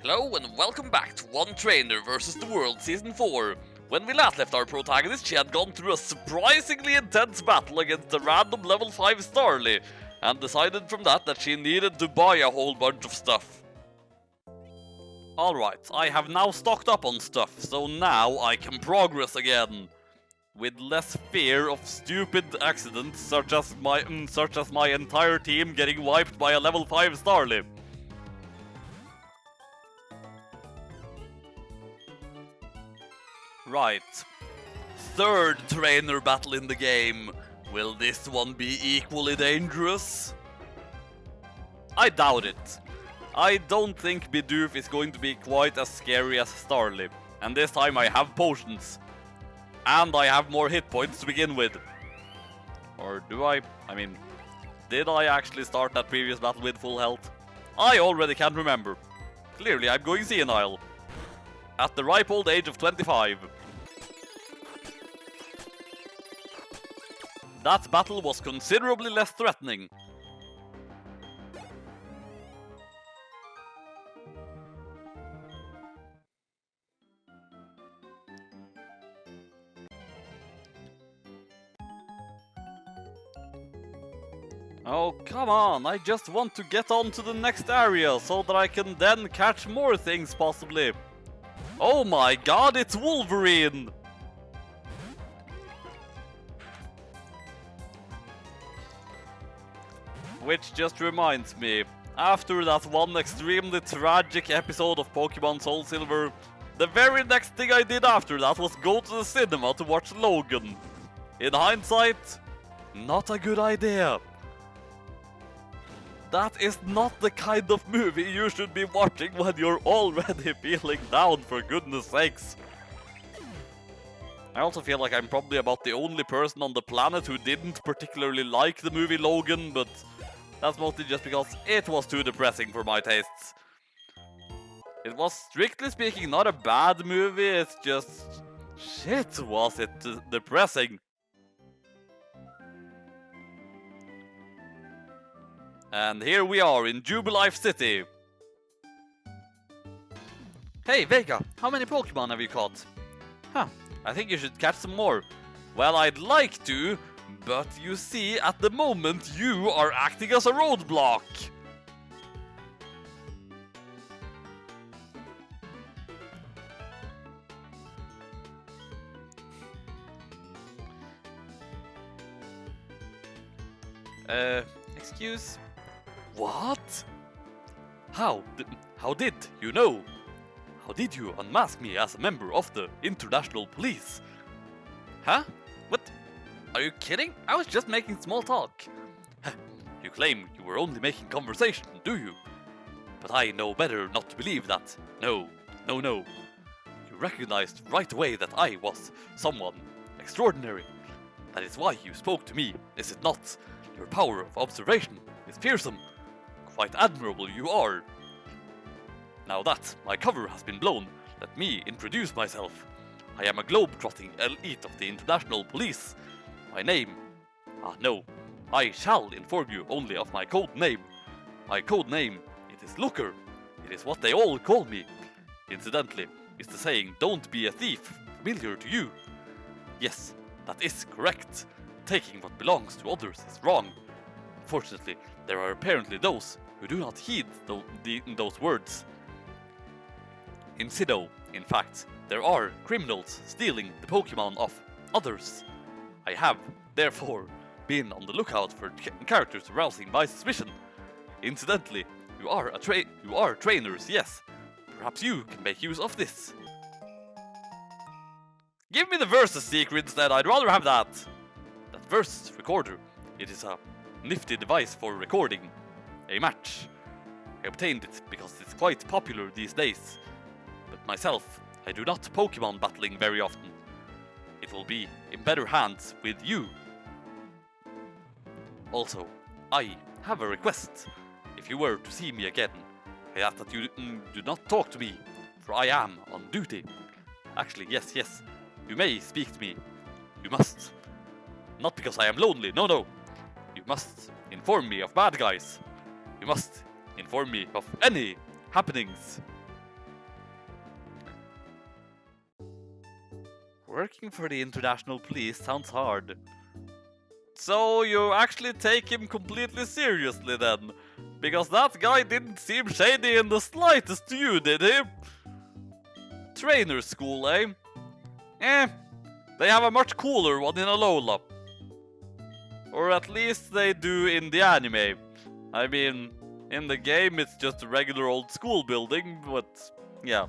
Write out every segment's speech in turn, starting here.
Hello and welcome back to One Trainer vs. the World Season 4. When we last left our protagonist, she had gone through a surprisingly intense battle against a random level 5 Starly, and decided from that she needed to buy a whole bunch of stuff. Alright, I have now stocked up on stuff, so now I can progress again. With less fear of stupid accidents such as my entire team getting wiped by a level 5 Starly. Right. Third trainer battle in the game. Will this one be equally dangerous? I doubt it. I don't think Bidoof is going to be quite as scary as Starly. And this time I have potions. And I have more hit points to begin with. Or do I? I mean, did I actually start that previous battle with full health? I already can't remember. Clearly I'm going senile. At the ripe old age of 25. That battle was considerably less threatening. Oh, come on, I just want to get on to the next area so that I can then catch more things possibly. Oh my god, it's Wolverine! Which just reminds me, after that one extremely tragic episode of Pokémon Soul Silver, the very next thing I did after that was go to the cinema to watch Logan. In hindsight, not a good idea. That is not the kind of movie you should be watching when you're already feeling down, for goodness sakes. I also feel like I'm probably about the only person on the planet who didn't particularly like the movie Logan, but that's mostly just because it was too depressing for my tastes. It was, strictly speaking, not a bad movie, it's just... shit, was it depressing. And here we are in Jubilife City. Hey Vega, how many Pokemon have you caught? Huh, I think you should catch some more. Well, I'd like to, but you see, at the moment you are acting as a roadblock. Excuse? What? How did you know? How did you unmask me as a member of the International Police? Huh? What? Are you kidding? I was just making small talk. You claim you were only making conversation, do you? But I know better not to believe that. No. You recognized right away that I was someone extraordinary. That is why you spoke to me, is it not? Your power of observation is fearsome. Quite admirable you are. Now that my cover has been blown, let me introduce myself. I am a globe-trotting elite of the International Police. My name... no. I shall inform you only of my code name. My code name, it is Looker. It is what they all call me. Incidentally, is the saying, don't be a thief, familiar to you? Yes, that is correct. Taking what belongs to others is wrong. Unfortunately, there are apparently those who do not heed those words. In Sinnoh, in fact, there are criminals stealing the Pokemon of others. I have, therefore, been on the lookout for characters arousing my suspicion. Incidentally, you are trainers, yes. Perhaps you can make use of this. Give me the Versus Seeker instead, I'd rather have that. That Versus Recorder, it is a nifty device for recording a match. I obtained it because it's quite popular these days. But myself, I do not Pokemon battling very often. It will be in better hands with you. Also, I have a request. If you were to see me again, I ask that you do not talk to me, for I am on duty. Actually, yes, you may speak to me. You must. Not because I am lonely, no. You must inform me of bad guys. You must inform me of any happenings. Working for the international police sounds hard. So you actually take him completely seriously then? Because that guy didn't seem shady in the slightest to you, did he? Trainer school, eh? They have a much cooler one in Alola. Or at least they do in the anime. I mean, in the game it's just a regular old school building, but yeah.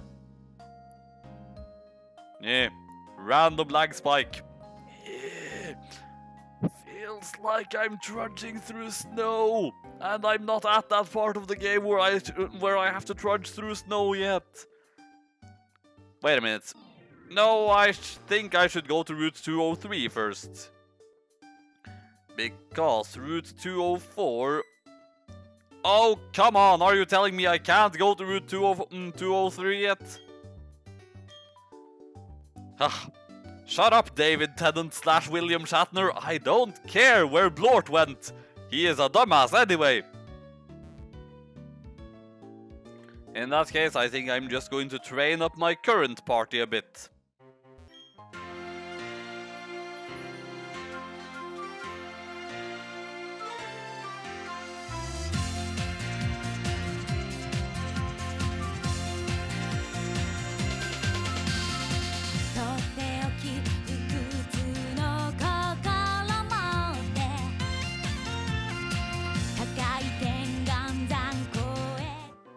Random lag spike. Feels like I'm trudging through snow, and I'm not at that part of the game where I have to trudge through snow yet. Wait a minute. No, I think I should go to Route 203 first. Because Route 204... Oh, come on, are you telling me I can't go to Route 203 yet? Shut up, David Tennant / William Shatner. I don't care where Blort went. He is a dumbass anyway. In that case, I think I'm just going to train up my current party a bit.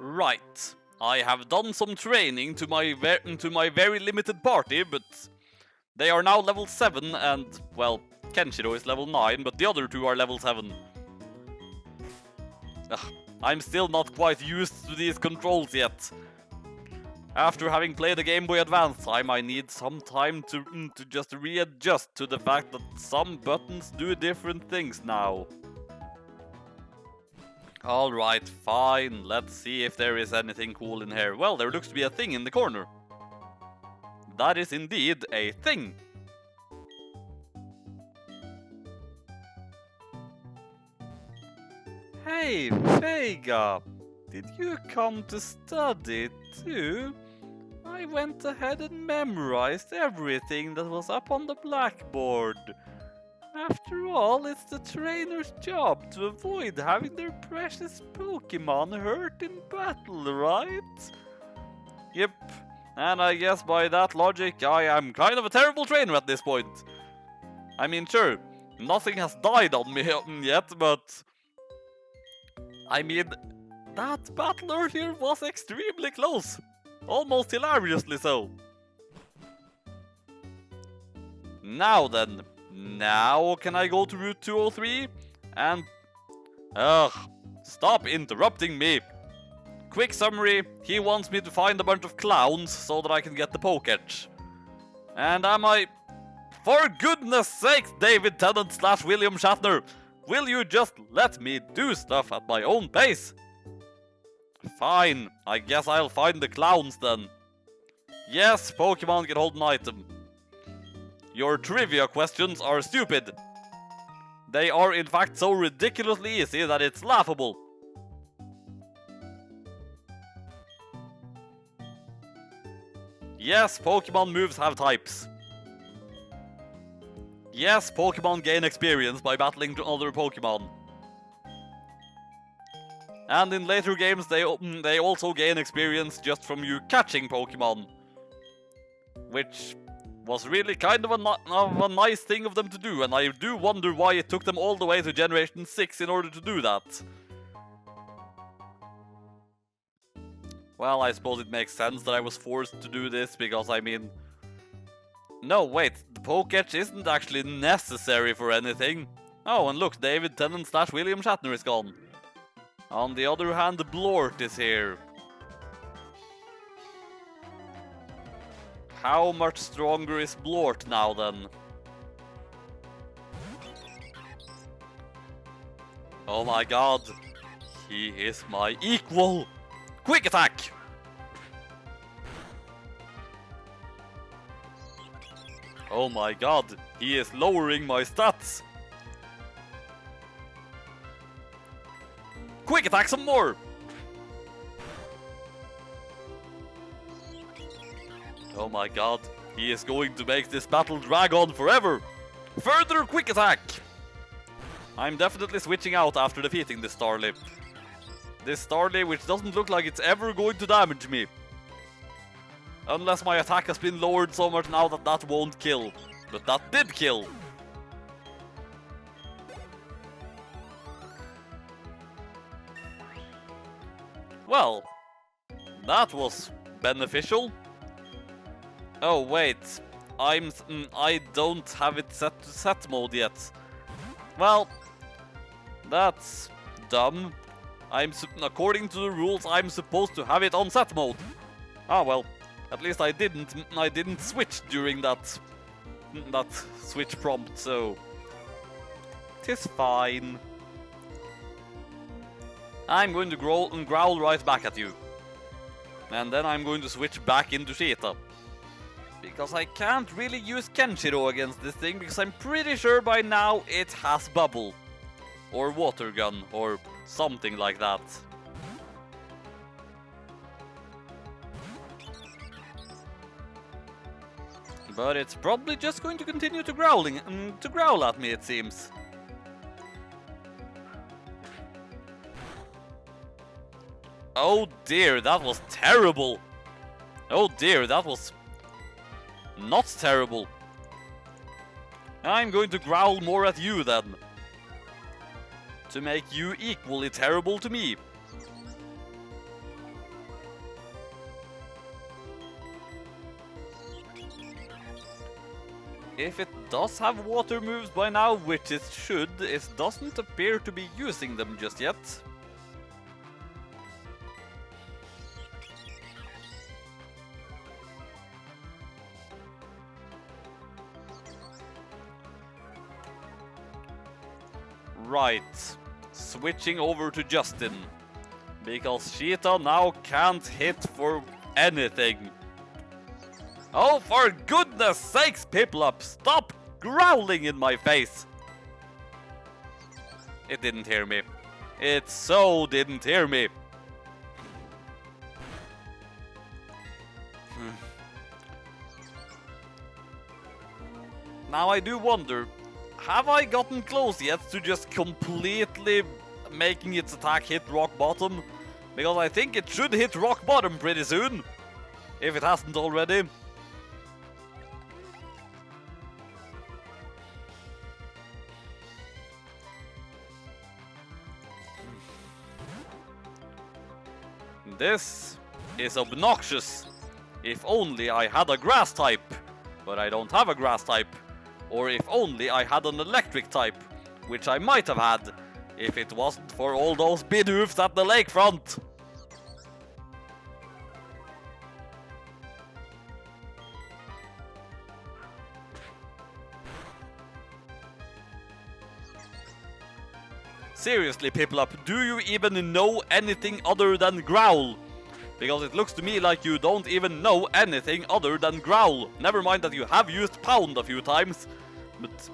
Right, I have done some training to my very limited party, but they are now level 7 and, well, Kenshiro is level 9, but the other two are level 7. I'm still not quite used to these controls yet. After having played the Game Boy Advance time, I need some time to just readjust to the fact that some buttons do different things now. Alright, fine. Let's see if there is anything cool in here. Well, there looks to be a thing in the corner. That is indeed a thing. Hey, Vega. Did you come to study too? I went ahead and memorized everything that was up on the blackboard. After all, it's the trainer's job to avoid having their precious Pokémon hurt in battle, right? Yep, and I guess by that logic, I am kind of a terrible trainer at this point. I mean, sure, nothing has died on me yet, but... I mean, that battle earlier was extremely close. Almost hilariously so. Now then. Now can I go to Route 203? And... stop interrupting me! Quick summary, he wants me to find a bunch of clowns so that I can get the Poketch. And am I... For goodness sakes, David Tennant / William Shatner! Will you just let me do stuff at my own pace? Fine, I guess I'll find the clowns then. Yes, Pokemon can hold an item. Your trivia questions are stupid. They are in fact so ridiculously easy that it's laughable. Yes, Pokemon moves have types. Yes, Pokemon gain experience by battling other Pokemon. And in later games they also gain experience just from you catching Pokemon. Which was really kind of a nice thing of them to do, and I do wonder why it took them all the way to Generation 6 in order to do that. Well, I suppose it makes sense that I was forced to do this, because I mean... No, wait, the Poketch isn't actually necessary for anything. Oh, and look, David Tennant / William Shatner is gone. On the other hand, the Blort is here. How much stronger is Blort now then? Oh my god, he is my equal! Quick attack! Oh my god, he is lowering my stats! Quick attack some more! Oh my god, He is going to make this battle drag on forever. Further quick attack! I'm definitely switching out after defeating this Starly. This Starly which doesn't look like it's ever going to damage me. Unless my attack has been lowered so much now that that won't kill. But that did kill. Well, that was beneficial. Oh wait, I don't have it set to set mode yet. Well, that's dumb. According to the rules, I'm supposed to have it on set mode. Ah well, at least I didn't switch during that switch prompt, so 'tis fine. I'm going to growl right back at you. And then I'm going to switch back into Cheetah. Because I can't really use Kenshiro against this thing, because I'm pretty sure by now it has Bubble. Or Water Gun, or something like that. But it's probably just going to continue to growl at me, it seems. Oh dear, that was terrible. Oh dear, that was not terrible. I'm going to growl more at you then. To make you equally terrible to me. If it does have water moves by now, which it should, it doesn't appear to be using them just yet. Right, switching over to Justin, because Cheetah now can't hit for anything. Oh, for goodness sakes, Piplup, stop growling in my face! It didn't hear me. It so didn't hear me. Now I do wonder, have I gotten close yet to just completely making its attack hit rock bottom? Because I think it should hit rock bottom pretty soon, if it hasn't already. This is obnoxious. If only I had a grass type, but I don't have a grass type. Or if only I had an electric type, which I might have had, if it wasn't for all those Bidoofs at the lakefront. Seriously, Piplup, do you even know anything other than growl? Because it looks to me like you don't even know anything other than growl. Never mind that you have used pound a few times, but...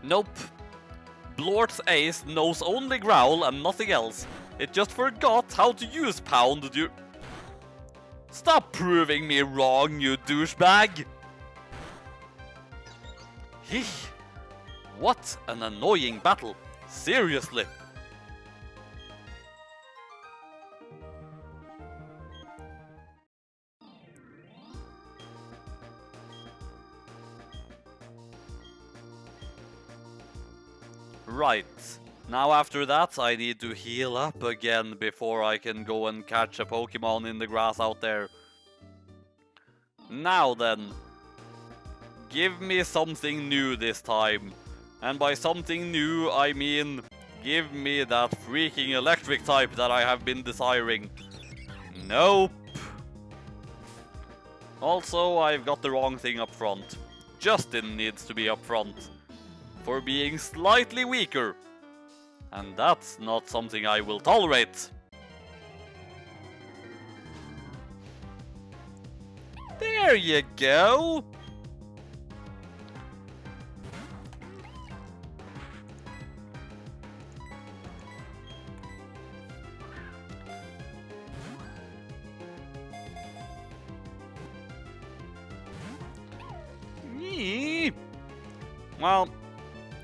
Nope. Blort's ace knows only growl and nothing else. It just forgot how to use pound. Stop proving me wrong, you douchebag! Heh. What an annoying battle. Seriously. Right. Now after that, I need to heal up again before I can go and catch a Pokemon in the grass out there. Now then. Give me something new this time. And by something new, I mean, give me that freaking electric type that I have been desiring. Nope. Also, I've got the wrong thing up front. Justin needs to be up front. For being slightly weaker. And that's not something I will tolerate. There you go! Well,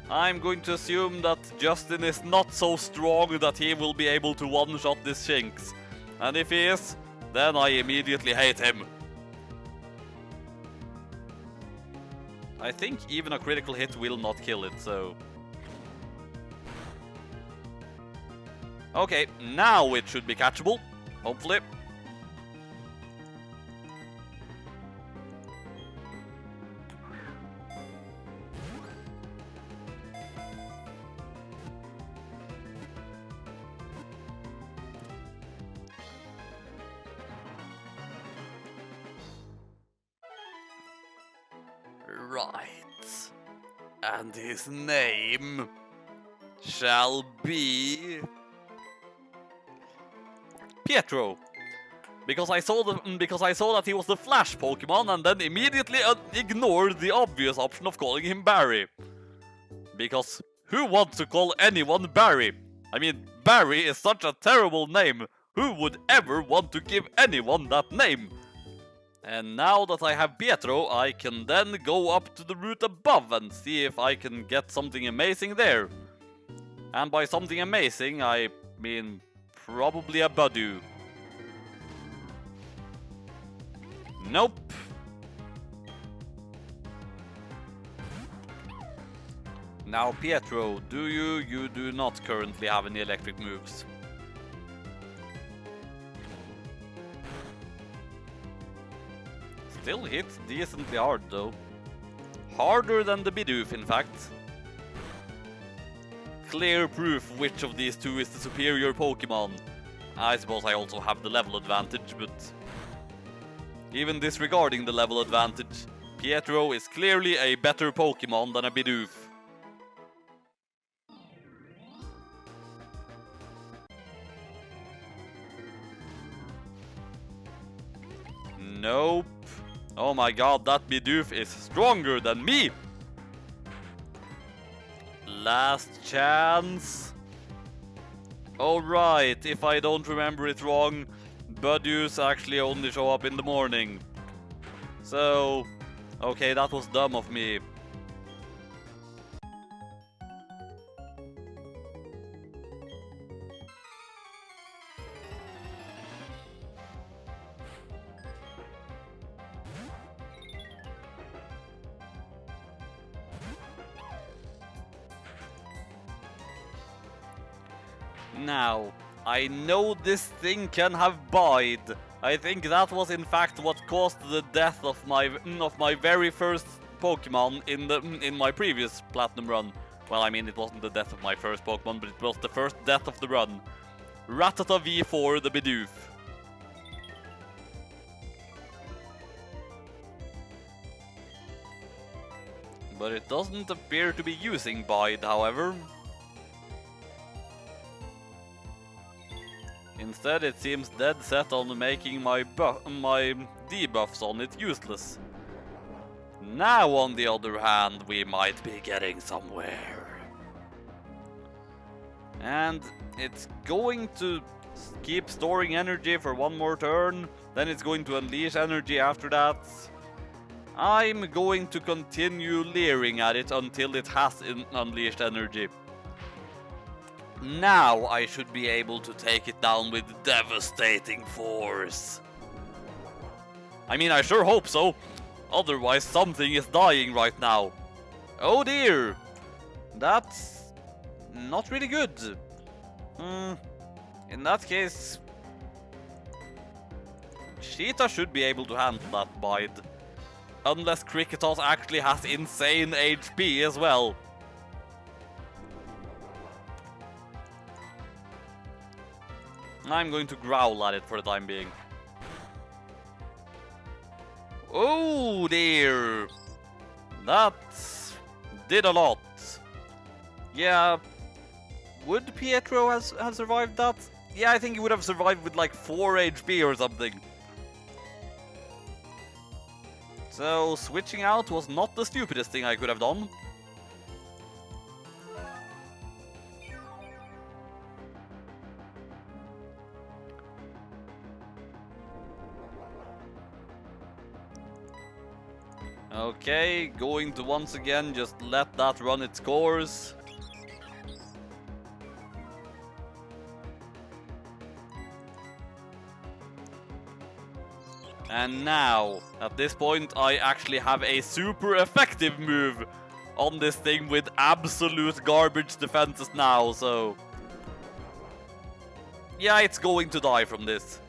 I'm going to assume that Justin is not so strong that he will be able to one-shot this Shinx. And if he is, then I immediately hate him. I think even a critical hit will not kill it, so... Okay, now it should be catchable, hopefully. Right. And his name shall be Pietro. Because I saw that he was the Flash Pokemon and then immediately ignored the obvious option of calling him Barry. Because who wants to call anyone Barry? I mean, Barry is such a terrible name. Who would ever want to give anyone that name? And now that I have Pietro, I can then go up to the route above and see if I can get something amazing there. And by something amazing, I mean probably a Budew. Nope. Now Pietro, you do not currently have any electric moves. Still hits decently hard though. Harder than the Bidoof, in fact. Clear proof which of these two is the superior Pokemon. I suppose I also have the level advantage, but... even disregarding the level advantage, Pietro is clearly a better Pokemon than a Bidoof. Nope. Oh my god, that Bidoof is stronger than me! Last chance. Alright, if I don't remember it wrong, Budews actually only show up in the morning. So, okay, that was dumb of me. Now, I know this thing can have Bide. I think that was in fact what caused the death of my very first Pokemon in my previous Platinum run. Well, I mean, it wasn't the death of my first Pokemon, but it was the first death of the run. Rattata V4, the Bidoof. But it doesn't appear to be using Bide, however. Instead, it seems dead set on making my debuffs on it useless. Now, on the other hand, we might be getting somewhere. And it's going to keep storing energy for one more turn, then it's going to unleash energy after that. I'm going to continue leering at it until it has unleashed energy. Now I should be able to take it down with devastating force. I mean, I sure hope so. Otherwise, something is dying right now. Oh dear. That's not really good. In that case, Cheetah should be able to handle that Bide. Unless Kricketot actually has insane HP as well. I'm going to growl at it for the time being. Oh dear! That did a lot. Yeah, would Pietro have survived that? Yeah, I think he would have survived with like 4 HP or something. So switching out was not the stupidest thing I could have done. Okay, going to once again just let that run its course. And now, at this point, I actually have a super effective move on this thing with absolute garbage defenses now, so... yeah, it's going to die from this.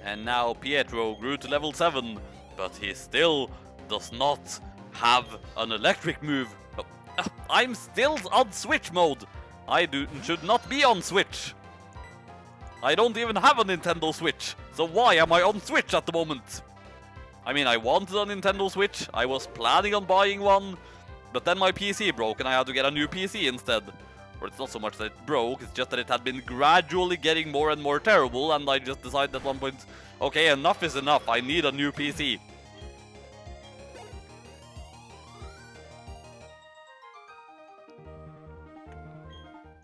And now Pietro grew to level 7, but he still does not have an electric move. I'm still on Switch mode! Should not be on Switch! I don't even have a Nintendo Switch, so why am I on Switch at the moment? I mean, I wanted a Nintendo Switch, I was planning on buying one, but then my PC broke and I had to get a new PC instead. Or it's not so much that it broke, it's just that it had been gradually getting more and more terrible, and I just decided at one point, okay, enough is enough, I need a new PC.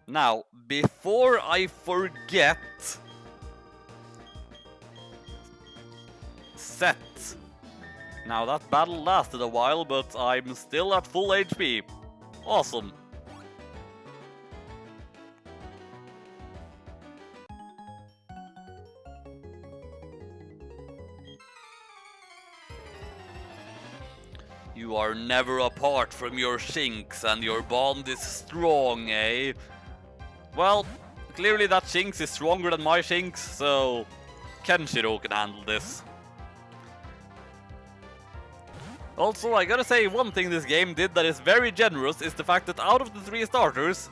Now, before I forget... set. Now that battle lasted a while, but I'm still at full HP. Awesome. You are never apart from your Shinx, and your bond is strong, eh? Well, clearly that Shinx is stronger than my Shinx, so Kenshiro can handle this. Also, I gotta say, one thing this game did that is very generous is the fact that out of the 3 starters,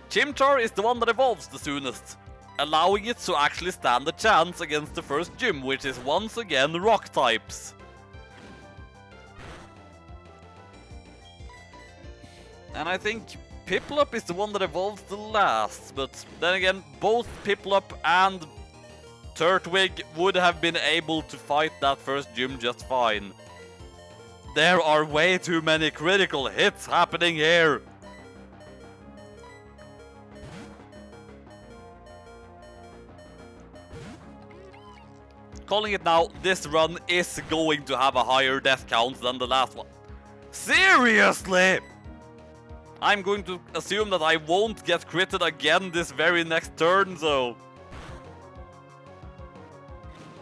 Chimchar is the one that evolves the soonest, allowing it to actually stand a chance against the first gym, which is once again rock types. And I think Piplup is the one that evolves the last, but then again, both Piplup and Turtwig would have been able to fight that first gym just fine. There are way too many critical hits happening here! Calling it now, this run is going to have a higher death count than the last one. Seriously?! I'm going to assume that I won't get critted again this very next turn, so...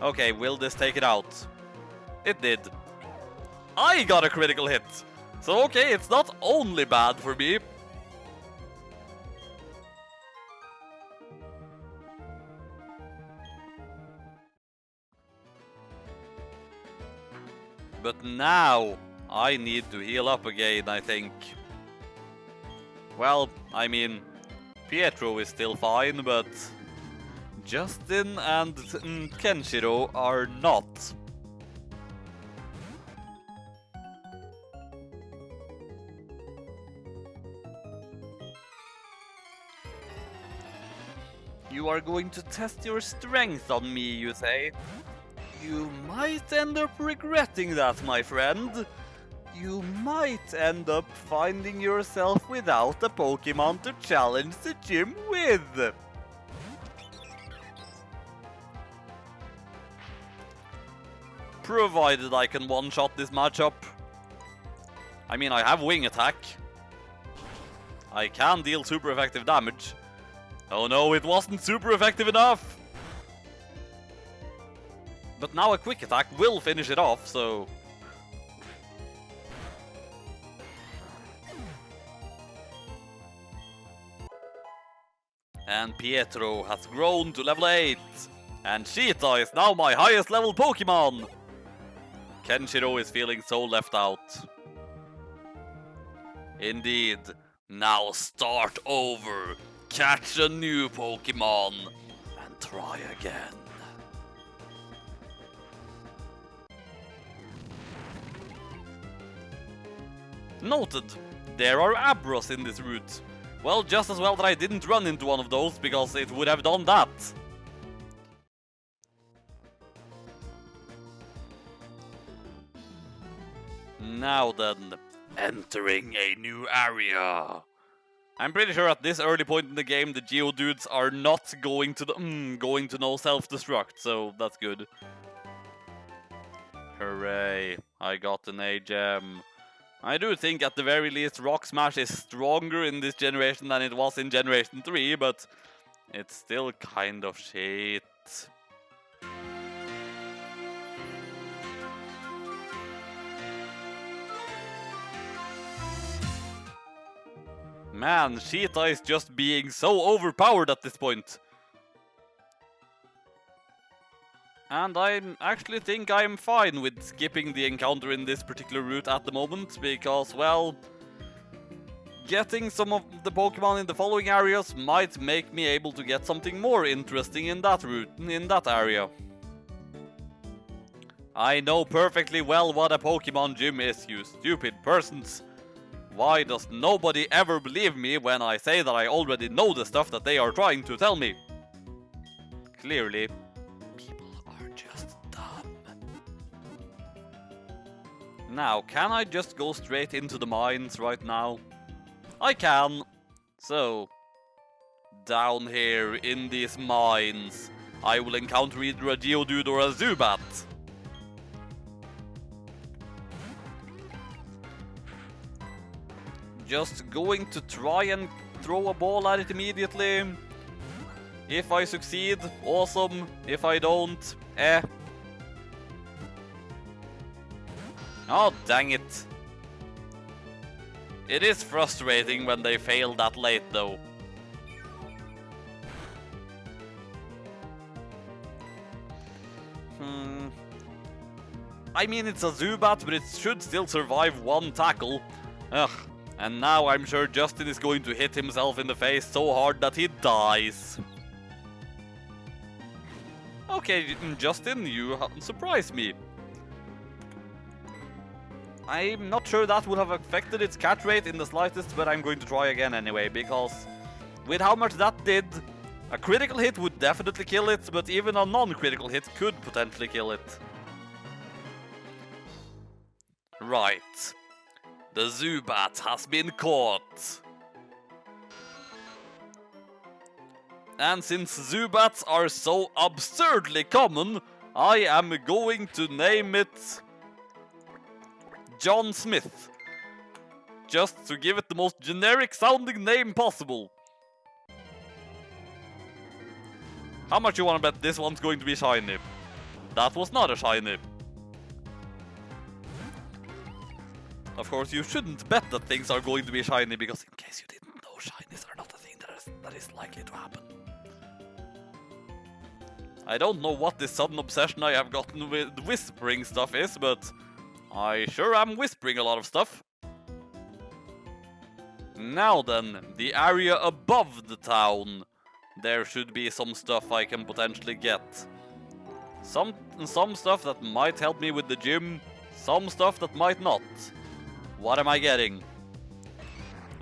okay, will this take it out? It did. I got a critical hit! So okay, it's not only bad for me. But now, I need to heal up again, I think. Well, I mean, Pietro is still fine, but Justin and Kenshiro are not. You are going to test your strength on me, you say? You might end up regretting that, my friend. You might end up finding yourself without a Pokemon to challenge the gym with. Provided I can one-shot this matchup. I mean, I have Wing Attack. I can deal super effective damage. Oh no, it wasn't super effective enough! But now a Quick Attack will finish it off, so... and Pietro has grown to level 8. And Cheetah is now my highest level Pokemon! Kenshiro is feeling so left out. Indeed. Now start over. Catch a new Pokemon. And try again. Noted. There are Abros in this route. Well, just as well that I didn't run into one of those, because it would have done that. Now then, entering a new area. I'm pretty sure at this early point in the game, the Geodudes are not going to no self-destruct, so that's good. Hooray, I got an A-gem. I do think at the very least Rock Smash is stronger in this generation than it was in Generation 3, but it's still kind of shit. Man, Cheetah is just being so overpowered at this point. And I actually think I'm fine with skipping the encounter in this particular route at the moment, because, well, getting some of the Pokemon in the following areas might make me able to get something more interesting in that route, in that area. I know perfectly well what a Pokemon gym is, you stupid persons. Why does nobody ever believe me when I say that I already know the stuff that they are trying to tell me? Clearly, people are just dumb. Now, can I just go straight into the mines right now? I can. So, down here in these mines, I will encounter either a Geodude or a Zubat. Just going to try and throw a ball at it immediately. If I succeed, awesome. If I don't, eh. Oh, dang it. It is frustrating when they fail that late, though. I mean, it's a Zubat, but it should still survive one tackle. Ugh. And now I'm sure Justin is going to hit himself in the face so hard that he dies. Okay, Justin, you surprised me. I'm not sure that would have affected its catch rate in the slightest, but I'm going to try again anyway, because with how much that did, a critical hit would definitely kill it, but even a non-critical hit could potentially kill it. Right. The Zubat has been caught. And since Zubats are so absurdly common, I am going to name it John Smith. Just to give it the most generic sounding name possible. How much you wanna bet this one's going to be shiny? That was not a shiny. Of course, you shouldn't bet that things are going to be shiny, because in case you didn't know, shinies are not a thing that is likely to happen. I don't know what this sudden obsession I have gotten with whispering stuff is, but I sure am whispering a lot of stuff. Now then, the area above the town. There should be some stuff I can potentially get. Some stuff that might help me with the gym, some stuff that might not. What am I getting?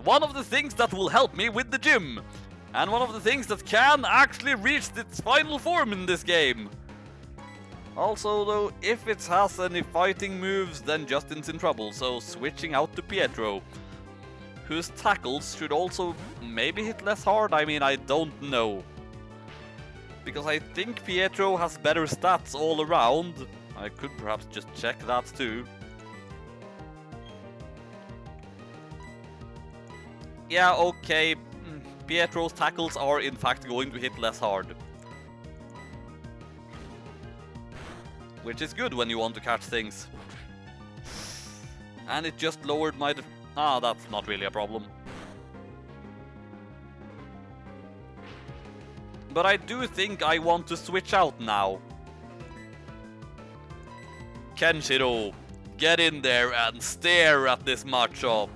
One of the things that will help me with the gym, and one of the things that can actually reach its final form in this game. Also though, if it has any fighting moves, then Justin's in trouble, so switching out to Pietro, whose tackles should also maybe hit less hard. I mean, I don't know, because I think Pietro has better stats all around. I could perhaps just check that too. Yeah, okay, Pietro's tackles are in fact going to hit less hard. Which is good when you want to catch things. And it just lowered my that's not really a problem. But I do think I want to switch out now. Kenshiro, get in there and stare at this matchup.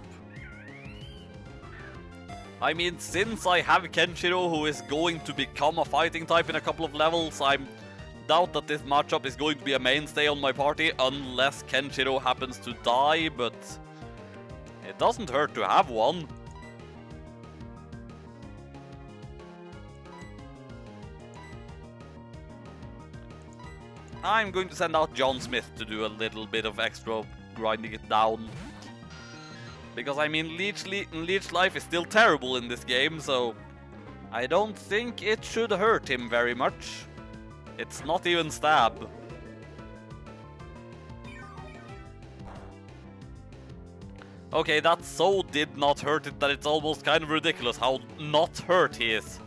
I mean, since I have Kenshiro, who is going to become a fighting type in a couple of levels, I doubt that this matchup is going to be a mainstay on my party unless Kenshiro happens to die, but it doesn't hurt to have one. I'm going to send out John Smith to do a little bit of extra grinding it down. Because, I mean, Leech Life is still terrible in this game, so I don't think it should hurt him very much. It's not even stab. Okay, that so did not hurt it that it's almost kind of ridiculous how not hurt he is.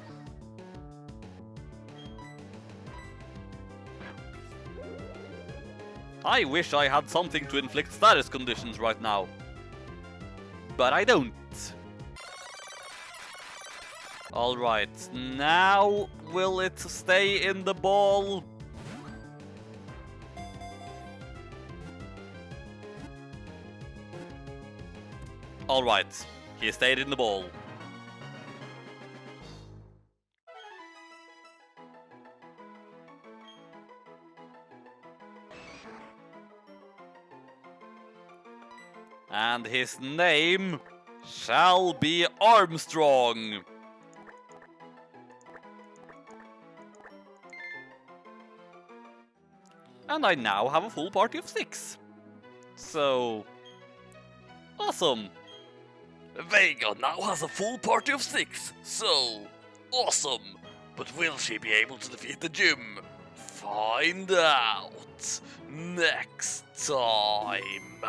I wish I had something to inflict status conditions right now. But I don't. Alright, now will it stay in the ball? Alright, he stayed in the ball. And his name shall be Armstrong. And I now have a full party of 6. So, awesome. Vega now has a full party of 6, so awesome. But will she be able to defeat the gym? Find out next time.